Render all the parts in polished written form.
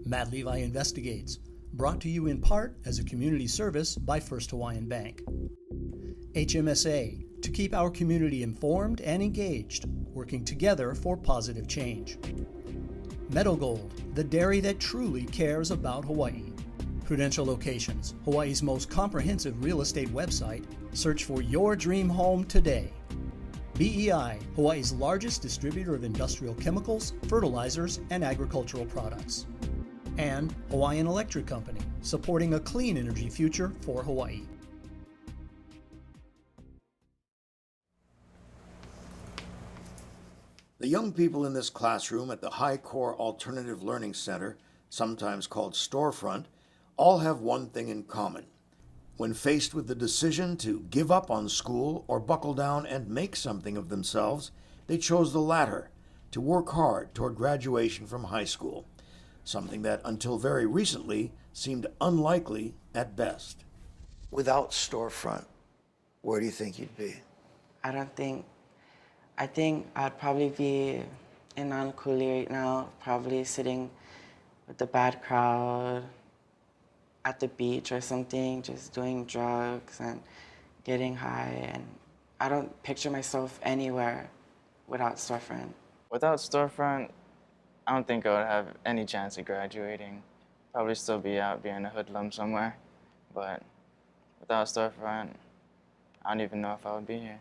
Matt Levi Investigates, brought to you in part as a community service by First Hawaiian Bank. HMSA, to keep our community informed and engaged, working together for positive change. Meadow Gold, the dairy that truly cares about Hawaii. Prudential Locations, Hawaii's most comprehensive real estate website. Search for your dream home today. BEI, Hawaii's largest distributor of industrial chemicals, fertilizers, and agricultural products. And Hawaiian Electric Company, supporting a clean energy future for Hawaii. The young people in this classroom at the High Core Alternative Learning Center, sometimes called Storefront, all have one thing in common. When faced with the decision to give up on school or buckle down and make something of themselves, they chose the latter, to work hard toward graduation from high school, something that until very recently seemed unlikely at best. Without Storefront, where do you think you'd be? I think I'd probably be in Nankuli right now, probably sitting with the bad crowd at the beach or something, just doing drugs and getting high. And I don't picture myself anywhere without Storefront. Without Storefront, I don't think I would have any chance of graduating. Probably still be out being a hoodlum somewhere. But without Storefront, I don't even know if I would be here.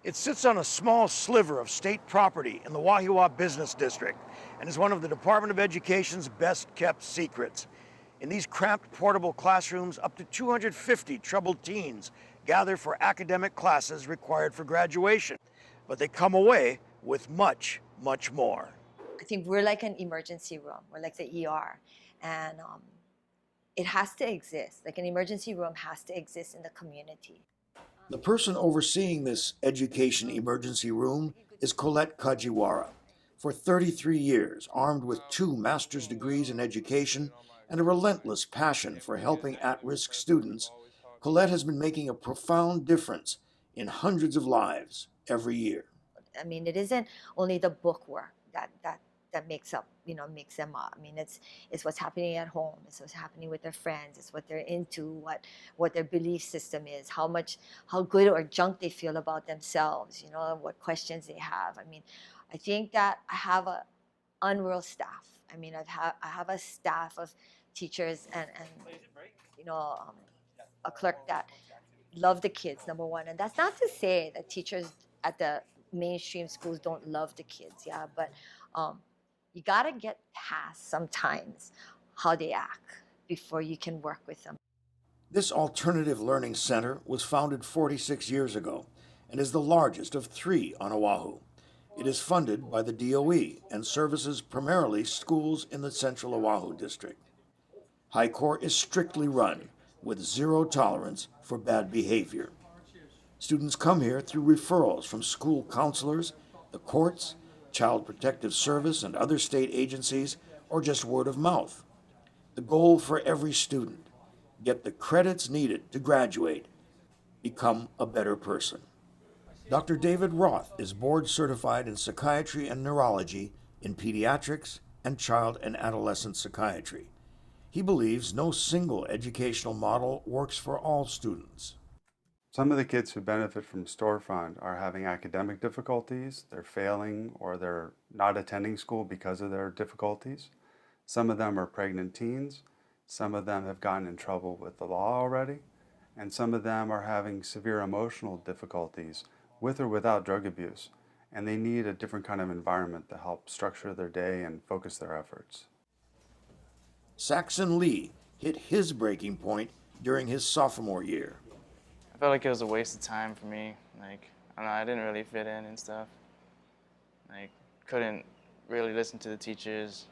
It sits on a small sliver of state property in the Wahiawa Business District and is one of the Department of Education's best-kept secrets. In these cramped portable classrooms, up to 250 troubled teens gather for academic classes required for graduation, but they come away with much, much more. I think we're like an emergency room. We're like the ER. And it has to exist. Like an emergency room has to exist in the community. The person overseeing this education emergency room is Colette Kajiwara. For 33 years, armed with 2 master's degrees in education and a relentless passion for helping at-risk students, Colette has been making a profound difference in hundreds of lives every year. I mean, it isn't only the book work that makes them up. I mean, it's what's happening at home. It's what's happening with their friends. It's what they're into, what their belief system is, how good or junk they feel about themselves, what questions they have. I mean, I think that I have a unreal staff. I mean, I have a staff of teachers and a clerk that love the kids, number one. And that's not to say that teachers at the mainstream schools don't love the kids, yeah, but you gotta get past sometimes how they act before you can work with them. This alternative learning center was founded 46 years ago and is the largest of 3 on Oahu. It is funded by the DOE and services primarily schools in the Central Oahu District. High Core is strictly run with 0 tolerance for bad behavior. Students come here through referrals from school counselors, the courts, Child Protective Service and other state agencies, or just word of mouth. The goal for every student: get the credits needed to graduate, become a better person. Dr. David Roth is board certified in psychiatry and neurology, in pediatrics, and child and adolescent psychiatry. He believes no single educational model works for all students. Some of the kids who benefit from Storefront are having academic difficulties, they're failing, or they're not attending school because of their difficulties. Some of them are pregnant teens, some of them have gotten in trouble with the law already, and some of them are having severe emotional difficulties with or without drug abuse, and they need a different kind of environment to help structure their day and focus their efforts. Saxon Lee hit his breaking point during his sophomore year. I felt like it was a waste of time for me. Like, I don't know, I didn't really fit in and stuff. Like, couldn't really listen to the teachers.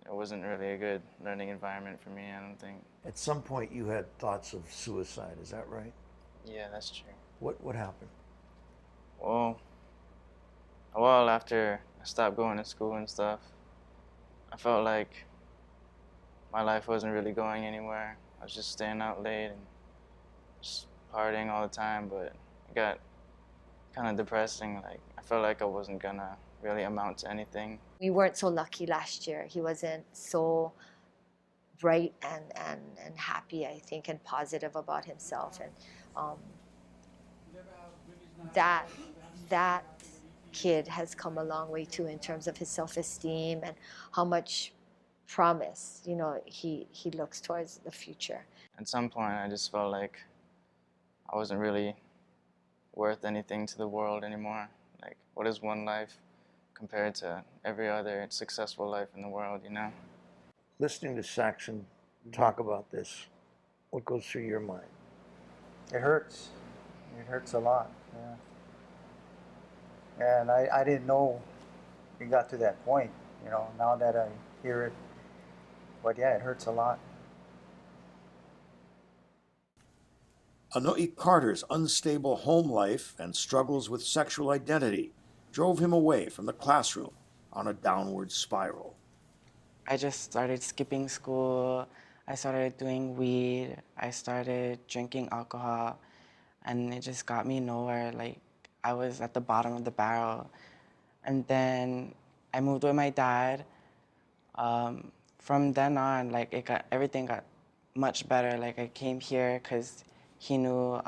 It wasn't really a good learning environment for me, I don't think. At some point you had thoughts of suicide, is that right? Yeah, that's true. What happened? Well, a while after I stopped going to school and stuff, I felt like my life wasn't really going anywhere. I was just staying out late and just partying all the time, but it got kind of depressing. Like, I felt like I wasn't gonna really amount to anything We weren't so lucky last year. He wasn't so bright and happy, I think, and positive about himself. And that kid has come a long way too in terms of his self-esteem and how much promise, he looks towards the future. At some point, I just felt like I wasn't really worth anything to the world anymore. Like, what is one life compared to every other successful life in the world, you know? Listening to Saxon talk about this, what goes through your mind? It hurts. It hurts a lot, yeah. And I didn't know it got to that point, now that I hear it. But yeah, it hurts a lot. Anoi Carter's unstable home life and struggles with sexual identity drove him away from the classroom on a downward spiral. I just started skipping school. I started doing weed. I started drinking alcohol. And it just got me nowhere. Like, I was at the bottom of the barrel. And then I moved with my dad. From then on, like, everything got much better. Like, I came here because he knew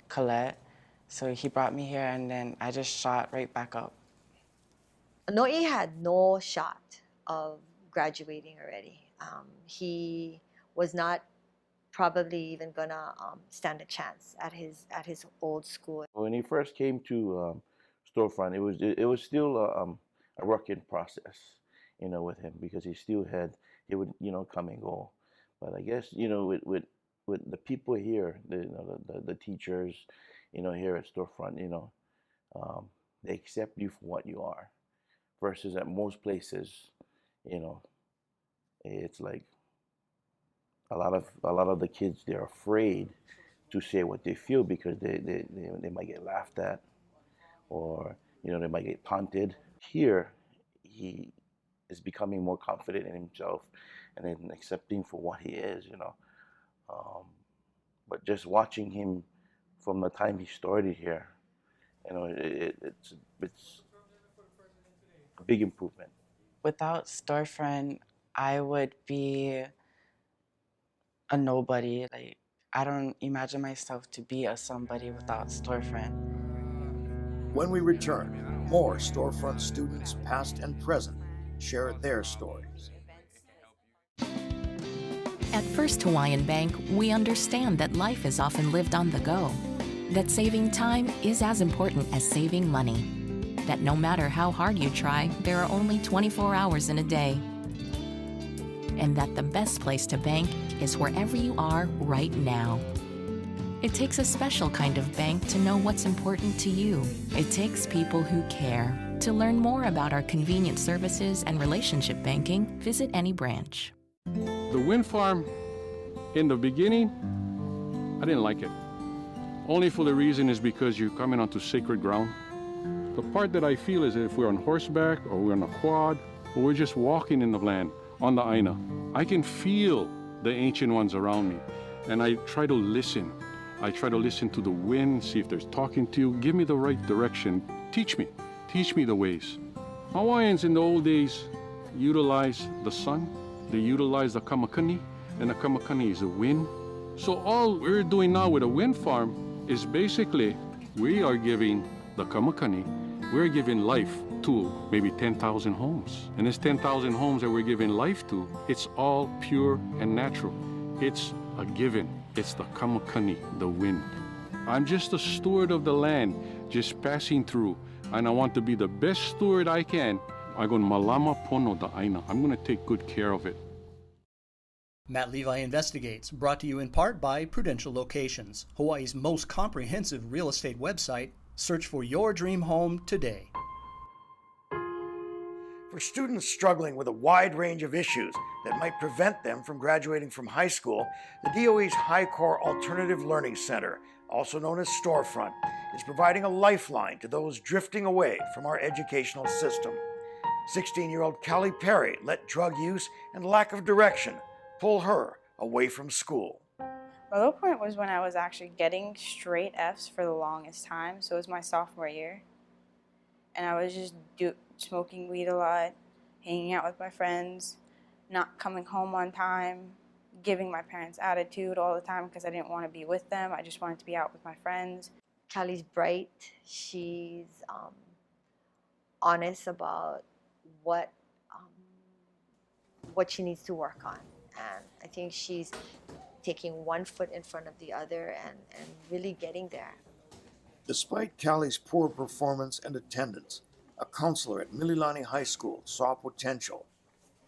Colette. So he brought me here, and then I just shot right back up. Anoi had no shot of graduating already. He was not probably even gonna stand a chance at his old school. When he first came to storefront, it was still a working process, with him, because he would come and go. But I guess with the people here, the teachers, here at storefront, they accept you for what you are, versus at most places, it's like a lot of the kids, they're afraid to say what they feel because they might get laughed at, or they might get taunted. Here, he is becoming more confident in himself and then accepting for what he is, but just watching him from the time he started here, it's a big improvement. Without storefront, I would be a nobody. Like, I don't imagine myself to be a somebody without storefront. When we return, more storefront students, past and present, share their stories. At First Hawaiian Bank, we understand that life is often lived on the go, that saving time is as important as saving money, that no matter how hard you try, there are only 24 hours in a day, and that the best place to bank is wherever you are right now. It takes a special kind of bank to know what's important to you. It takes people who care. To learn more about our convenient services and relationship banking, visit any branch. The wind farm, in the beginning, I didn't like it. Only for the reason is because you're coming onto sacred ground. The part that I feel is that if we're on horseback or we're on a quad or we're just walking in the land on the Aina, I can feel the ancient ones around me. And I try to listen. I try to listen to the wind, see if they're talking to you. Give me the right direction. Teach me the ways. Hawaiians in the old days utilize the sun. They utilize the kamakani, and the kamakani is the wind. So all we're doing now with a wind farm is basically we are giving the kamakani, we're giving life to maybe 10,000 homes. And this 10,000 homes that we're giving life to, it's all pure and natural. It's a given. It's the kamakani, the wind. I'm just a steward of the land, just passing through. And I want to be the best steward I can. I'm going to malama pono the aina. I'm going to take good care of it. Matt Levi Investigates, brought to you in part by Prudential Locations, Hawaii's most comprehensive real estate website. Search for your dream home today. For students struggling with a wide range of issues that might prevent them from graduating from high school, the DOE's High Core Alternative Learning Center, also known as Storefront, is providing a lifeline to those drifting away from our educational system. 16-year-old Callie Perry let drug use and lack of direction pull her away from school. My low point was when I was actually getting straight Fs for the longest time. So it was my sophomore year. And I was just smoking weed a lot, hanging out with my friends, not coming home on time, giving my parents attitude all the time because I didn't want to be with them. I just wanted to be out with my friends. Callie's bright. She's honest about what she needs to work on. And I think she's taking one foot in front of the other and really getting there. Despite Callie's poor performance and attendance, a counselor at Mililani High School saw potential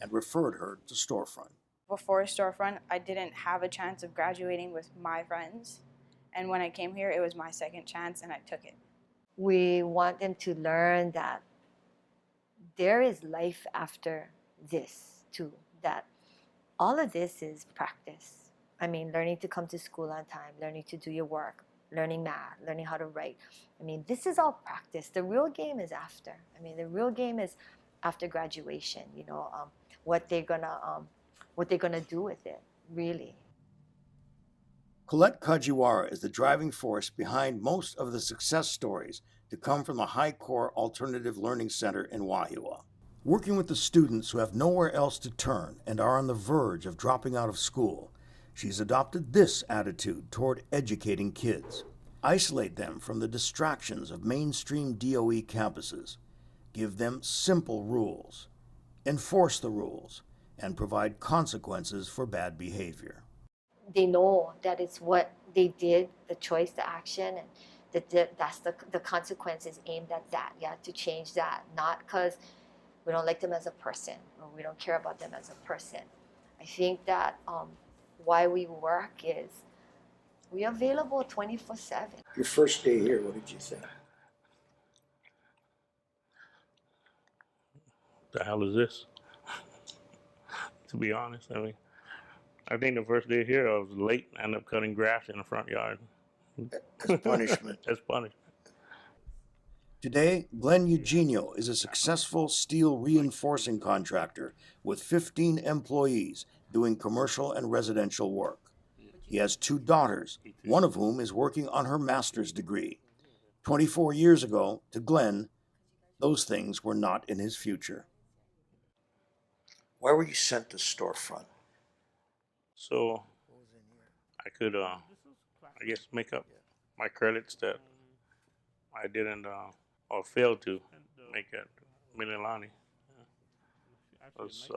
and referred her to Storefront. Before Storefront, I didn't have a chance of graduating with my friends. And when I came here, it was my second chance and I took it. We want them to learn that there is life after this too, that all of this is practice. I mean, learning to come to school on time, learning to do your work, learning math, learning how to write. I mean, this is all practice. The real game is after. I mean, the real game is after graduation, you know, what they're gonna do with it, really. Colette Kajiwara is the driving force behind most of the success stories to come from the High Core Alternative Learning Center in Wahiawa. Working with the students who have nowhere else to turn and are on the verge of dropping out of school, she's adopted this attitude toward educating kids. Isolate them from the distractions of mainstream DOE campuses. Give them simple rules. Enforce the rules and provide consequences for bad behavior. They know that it's what they did, the choice, the action, and that's the consequences aimed at that. You have to change that, not because we don't like them as a person or we don't care about them as a person. I think that why we work is we're available 24/7. Your first day here, what did you say? The hell is this? To be honest, I think the first day here I was late. I ended up cutting grass in the front yard. As punishment. As punishment. Today, Glenn Eugenio is a successful steel reinforcing contractor with 15 employees doing commercial and residential work. He has 2 daughters, one of whom is working on her master's degree. 24 years ago, to Glenn, those things were not in his future. Why were you sent to Storefront? So I could, I guess, make up my credits that I didn't or failed to make at Mililani. I was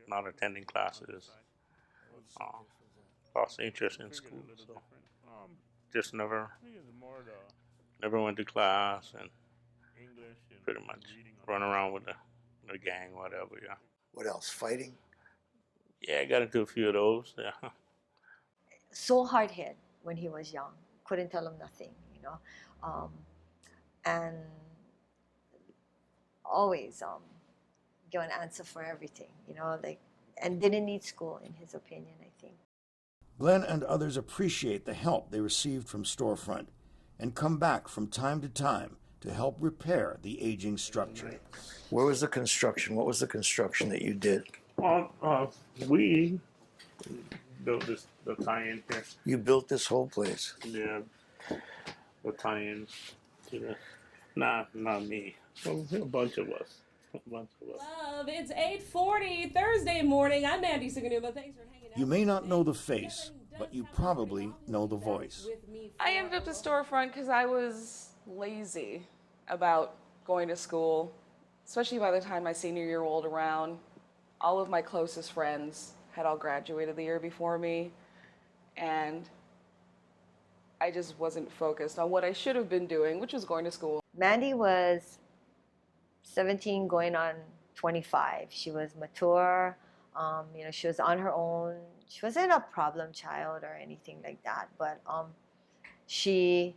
not attending classes, lost interest in school, so just never went to class and pretty much run around with the gang, whatever, yeah. What else, fighting? Yeah, I got into a few of those, yeah. So hard hit when he was young. Couldn't tell him nothing, you know. And always give an answer for everything, you know, like, and didn't need school in his opinion, I think. Glenn and others appreciate the help they received from Storefront and come back from time to time to help repair the aging structure. Where was the construction? What was the construction that you did? We built the tie-in here. You built this whole place? Yeah, the tie-ins to the, not me. Well, a bunch of us. Love, it's 8:40 Thursday morning. I'm Mandy Siganuma. Thanks for hanging out. You may not know the face, but you probably know the voice. I ended up at Storefront because I was lazy about going to school, especially by the time my senior year rolled around. All of my closest friends had all graduated the year before me, and I just wasn't focused on what I should have been doing, which was going to school. Mandy was 17 going on 25. She was mature, you know, she was on her own. She wasn't a problem child or anything like that, but she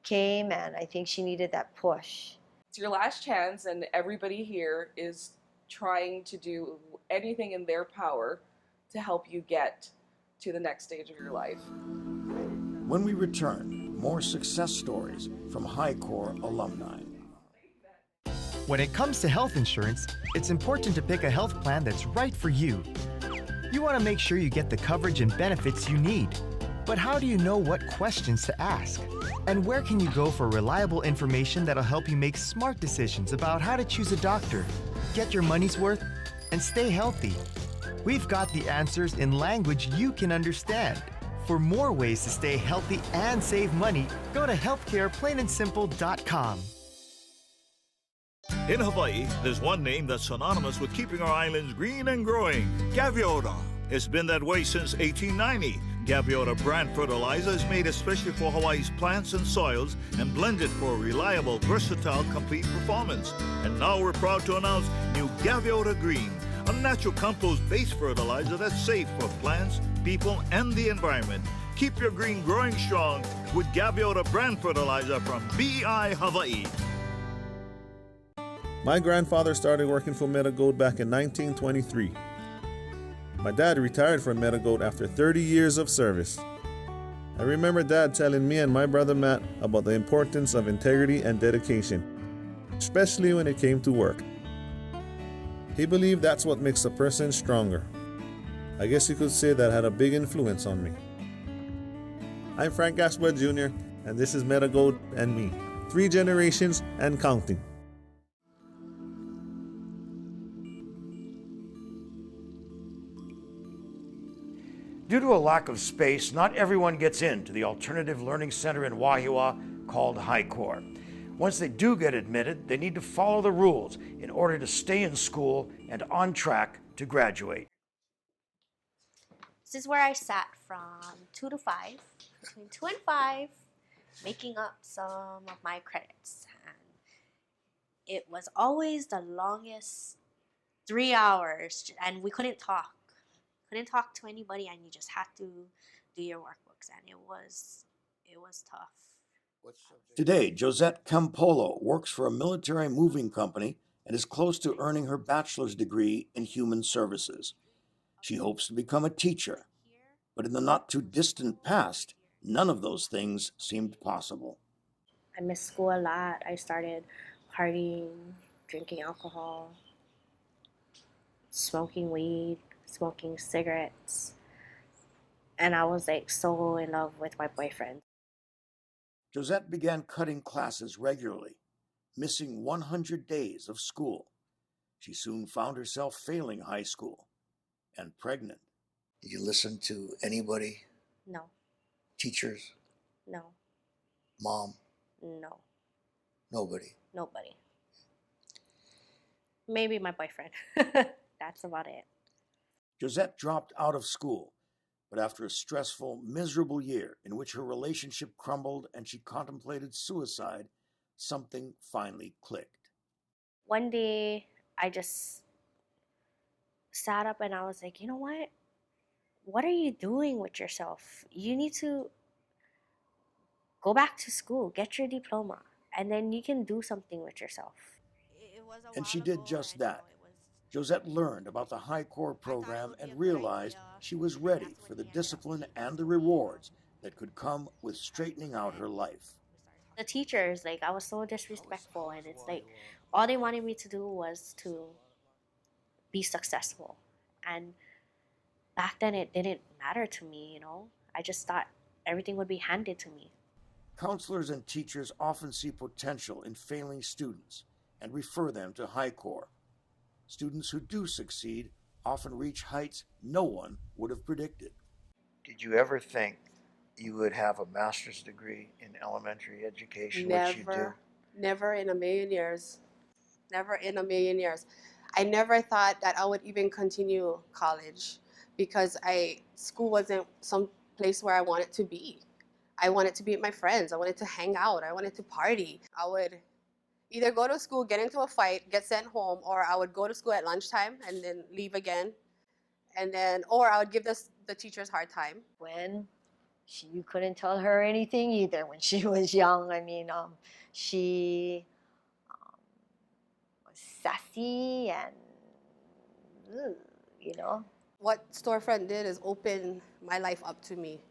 came and I think she needed that push. It's your last chance, and everybody here is trying to do anything in their power to help you get to the next stage of your life. When we return, more success stories from High Core alumni. When it comes to health insurance, it's important to pick a health plan that's right for you. You want to make sure you get the coverage and benefits you need. But how do you know what questions to ask? And where can you go for reliable information that'll help you make smart decisions about how to choose a doctor, get your money's worth, and stay healthy? We've got the answers in language you can understand. For more ways to stay healthy and save money, go to healthcareplainandsimple.com. In Hawaii, there's one name that's synonymous with keeping our islands green and growing: Gaviota. It's been that way since 1890. Gaviota brand fertilizer is made especially for Hawaii's plants and soils and blended for reliable, versatile, complete performance. And now we're proud to announce new Gaviota Green, a natural compost-based fertilizer that's safe for plants, people, and the environment. Keep your green growing strong with Gaviota brand fertilizer from BI Hawaii. My grandfather started working for Metagold back in 1923. My dad retired from Metagold after 30 years of service. I remember Dad telling me and my brother Matt about the importance of integrity and dedication, especially when it came to work. He believed that's what makes a person stronger. I guess you could say that had a big influence on me. I'm Frank Gaspar Jr., and this is Metagold and me. 3 generations and counting. Due to a lack of space, not everyone gets into the alternative learning center in Wahiawa called HighCore. Once they do get admitted, they need to follow the rules in order to stay in school and on track to graduate. This is where I sat from 2 to 5, between 2 and 5, making up some of my credits. And it was always the longest 3 hours, and we couldn't talk. Couldn't talk to anybody, and you just had to do your workbooks, and it was tough. Today, Josette Campolo works for a military moving company and is close to earning her bachelor's degree in human services. She hopes to become a teacher, but in the not-too-distant past, none of those things seemed possible. I missed school a lot. I started partying, drinking alcohol, smoking weed, smoking cigarettes, and I was like so in love with my boyfriend. Josette began cutting classes regularly, missing 100 days of school. She soon found herself failing high school and pregnant. Did you listen to anybody? No. Teachers? No. Mom? No. Nobody? Nobody. Maybe my boyfriend. That's about it. Josette dropped out of school, but after a stressful, miserable year in which her relationship crumbled and she contemplated suicide, something finally clicked. One day, I just sat up and I was like, you know what? What are you doing with yourself? You need to go back to school, get your diploma, and then you can do something with yourself. And she did just that. Josette learned about the HighCore program and realized she was ready for the discipline and the rewards that could come with straightening out her life. The teachers, like, I was so disrespectful, and it's like all they wanted me to do was to be successful. And back then it didn't matter to me, you know. I just thought everything would be handed to me. Counselors and teachers often see potential in failing students and refer them to HighCore. Students who do succeed often reach heights no one would have predicted. Did you ever think you would have a master's degree in elementary education, which you do? Never in a million years. Never in a million years. I never thought that I would even continue college because school wasn't some place where I wanted to be. I wanted to be with my friends. I wanted to hang out. I wanted to party. I would either go to school, get into a fight, get sent home, or I would go to school at lunchtime and then leave again. Or I would give the teachers a hard time. You couldn't tell her anything either when she was young. I mean, she was sassy and, you know. What Storefront did is open my life up to me.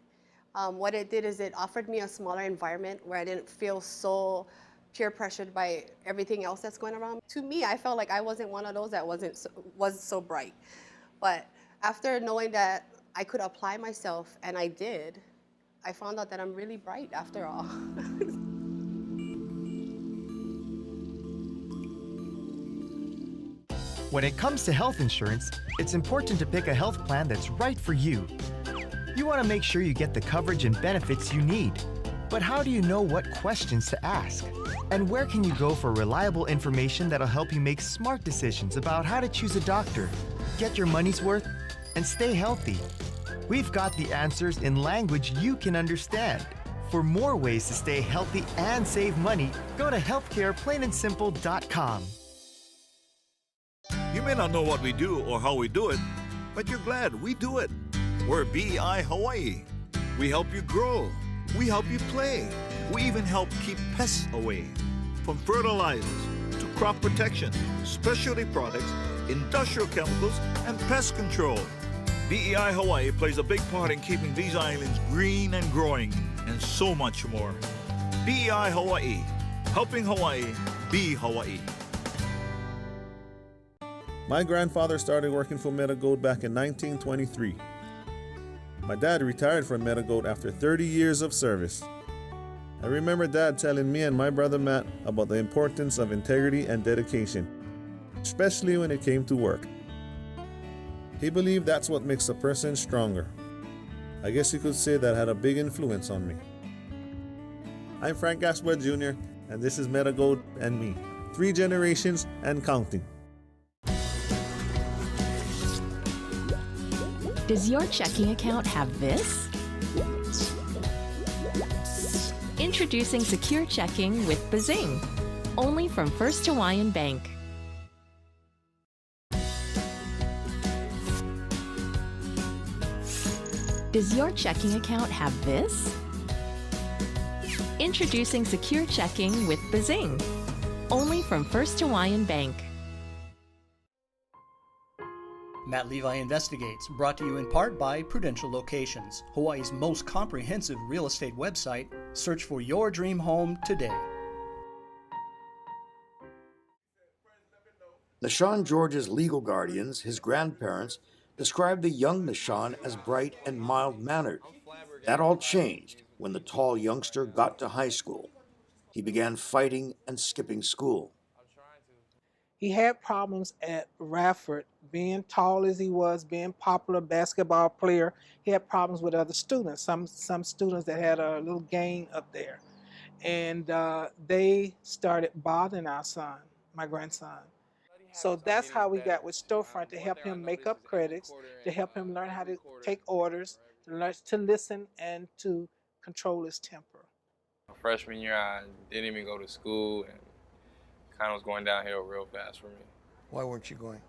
What it did is it offered me a smaller environment where I didn't feel so peer pressured by everything else that's going around. To me, I felt like I wasn't one of those that was so bright. But after knowing that I could apply myself, and I did, I found out that I'm really bright after all. When it comes to health insurance, it's important to pick a health plan that's right for you. You want to make sure you get the coverage and benefits you need. But how do you know what questions to ask? And where can you go for reliable information that'll help you make smart decisions about how to choose a doctor, get your money's worth, and stay healthy? We've got the answers in language you can understand. For more ways to stay healthy and save money, go to healthcareplainandsimple.com. You may not know what we do or how we do it, but you're glad we do it. We're BEI Hawaii. We help you grow. We help you play. We even help keep pests away. From fertilizers to crop protection, specialty products, industrial chemicals, and pest control. BEI Hawaii plays a big part in keeping these islands green and growing, and so much more. BEI Hawaii, helping Hawaii be Hawaii. My grandfather started working for Metagold back in 1923. My dad retired from Metagold after 30 years of service. I remember Dad telling me and my brother Matt about the importance of integrity and dedication, especially when it came to work. He believed that's what makes a person stronger. I guess you could say that had a big influence on me. I'm Frank Gaspar Jr., and this is Metagold and me. 3 generations and counting. Does your checking account have this? Introducing Secure Checking with Bazing, only from First Hawaiian Bank. Does your checking account have this? Introducing Secure Checking with Bazing, only from First Hawaiian Bank. Matt Levi Investigates, brought to you in part by Prudential Locations, Hawaii's most comprehensive real estate website. Search for your dream home today. Nashawn George's legal guardians, his grandparents, described the young Nashawn as bright and mild-mannered. That all changed when the tall youngster got to high school. He began fighting and skipping school. He had problems at Radford, being tall as he was, being popular basketball player. He had problems with other students, some students that had a little gang up there. And they started bothering our son, my grandson. So that's how we got with Storefront, to help him make up credits, to help him learn how to take orders, to learn to listen and to control his temper. Freshman year, I didn't even go to school and kind of was going downhill real fast for me. Why weren't you going?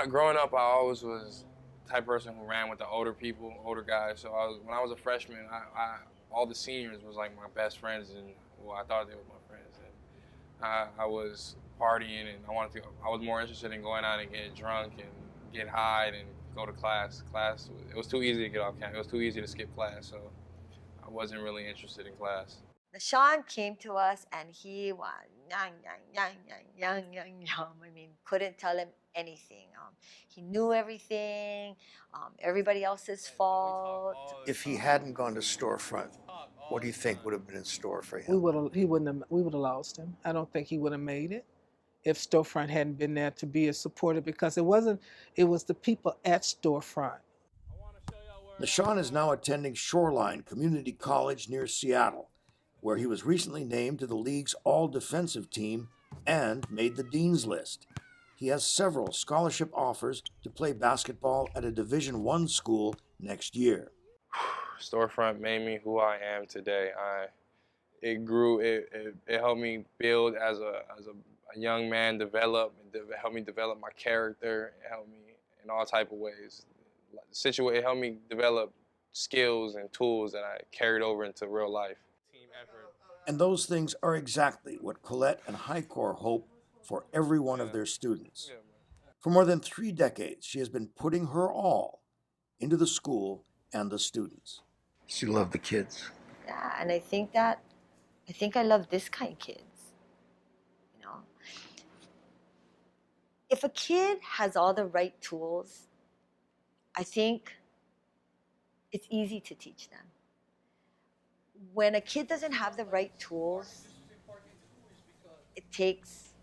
Growing up, I always was the type of person who ran with the older people, older guys. So when I was a freshman, all the seniors was like my best friends, and well, I thought they were my friends. And I was partying, and I was more interested in going out and getting drunk and get high and go to class. It was too easy to get off campus. It was too easy to skip class, so I wasn't really interested in class. Nashawn came to us and he was young. I mean, couldn't tell him anything. He knew everything, everybody else's fault. If he hadn't gone to Storefront, what do you think would have been in store for him? We would have lost him. I don't think he would have made it if Storefront hadn't been there to be a supporter, because it was the people at Storefront. Nashawn is now attending Shoreline Community College near Seattle, where he was recently named to the league's all-defensive team and made the dean's list. He has several scholarship offers to play basketball at a Division I school next year. Storefront made me who I am today. It grew. It helped me build as a young man, it helped me develop my character. It helped me in all type of ways. It helped me develop skills and tools that I carried over into real life. And those things are exactly what Colette and Highcore hope for every one of their students. For more than 3 decades, she has been putting her all into the school and the students. She loved the kids. Yeah, and I think I love this kind of kids. You know, if a kid has all the right tools, I think it's easy to teach them. When a kid doesn't have the right tools, it takes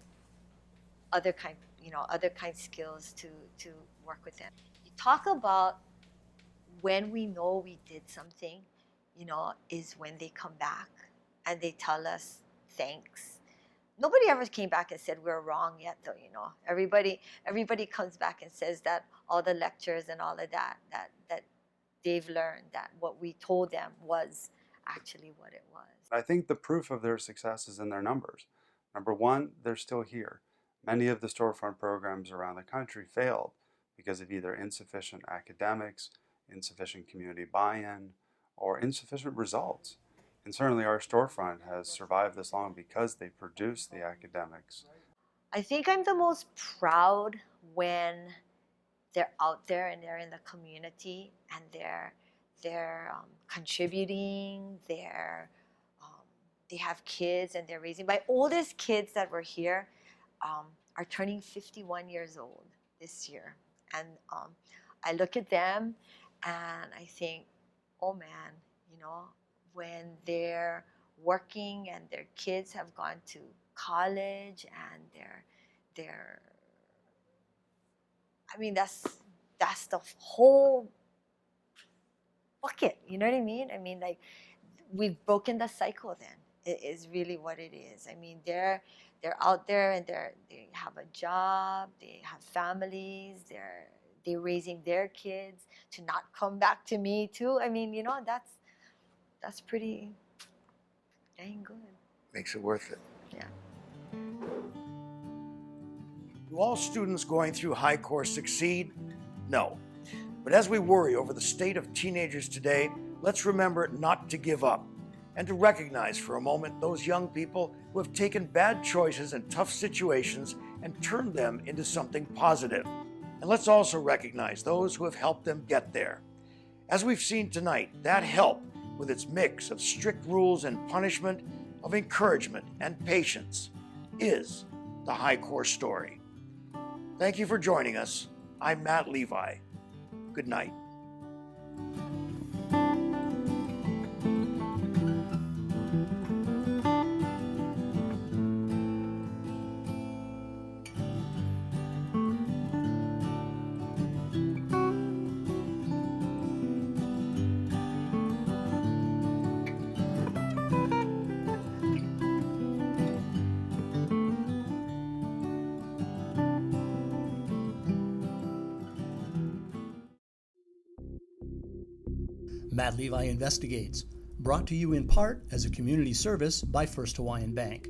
other kind skills to work with them. You talk about when we know we did something, is when they come back and they tell us thanks. Nobody ever came back and said we're wrong yet, though. Everybody comes back and says that all the lectures and all of that they've learned, that what we told them was actually what it was. I think the proof of their success is in their numbers. Number one, they're still here. Many of the storefront programs around the country failed because of either insufficient academics, insufficient community buy-in, or insufficient results. And certainly our storefront has survived this long because they produce the academics. I think I'm the most proud when they're out there and they're in the community and they're contributing, they have kids and they're raising. My oldest kids that were here are turning 51 years old this year. And I look at them and I think, oh man, when they're working and their kids have gone to college and that's the whole bucket, you know what I mean? I mean, like, we've broken the cycle then. It is really what it is. I mean, they're out there and they have a job, they have families, they're raising their kids to not come back to me too. I mean, that's pretty dang good. Makes it worth it. Yeah. Do all students going through high core succeed? No. But as we worry over the state of teenagers today, let's remember not to give up and to recognize for a moment those young people who have taken bad choices in tough situations and turned them into something positive. And let's also recognize those who have helped them get there. As we've seen tonight, that help, with its mix of strict rules and punishment, of encouragement and patience, is the high core story. Thank you for joining us. I'm Matt Levi. Good night. Matt Levi Investigates, brought to you in part as a community service by First Hawaiian Bank.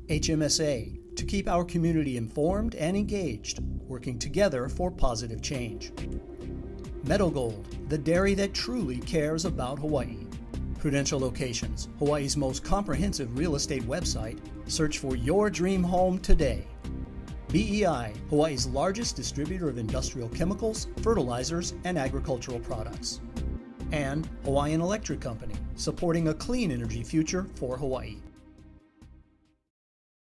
HMSA, to keep our community informed and engaged, working together for positive change. Meadow Gold, the dairy that truly cares about Hawaii. Prudential Locations, Hawaii's most comprehensive real estate website. Search for your dream home today. BEI, Hawaii's largest distributor of industrial chemicals, fertilizers, and agricultural products. And Hawaiian Electric Company, supporting a clean energy future for Hawaii.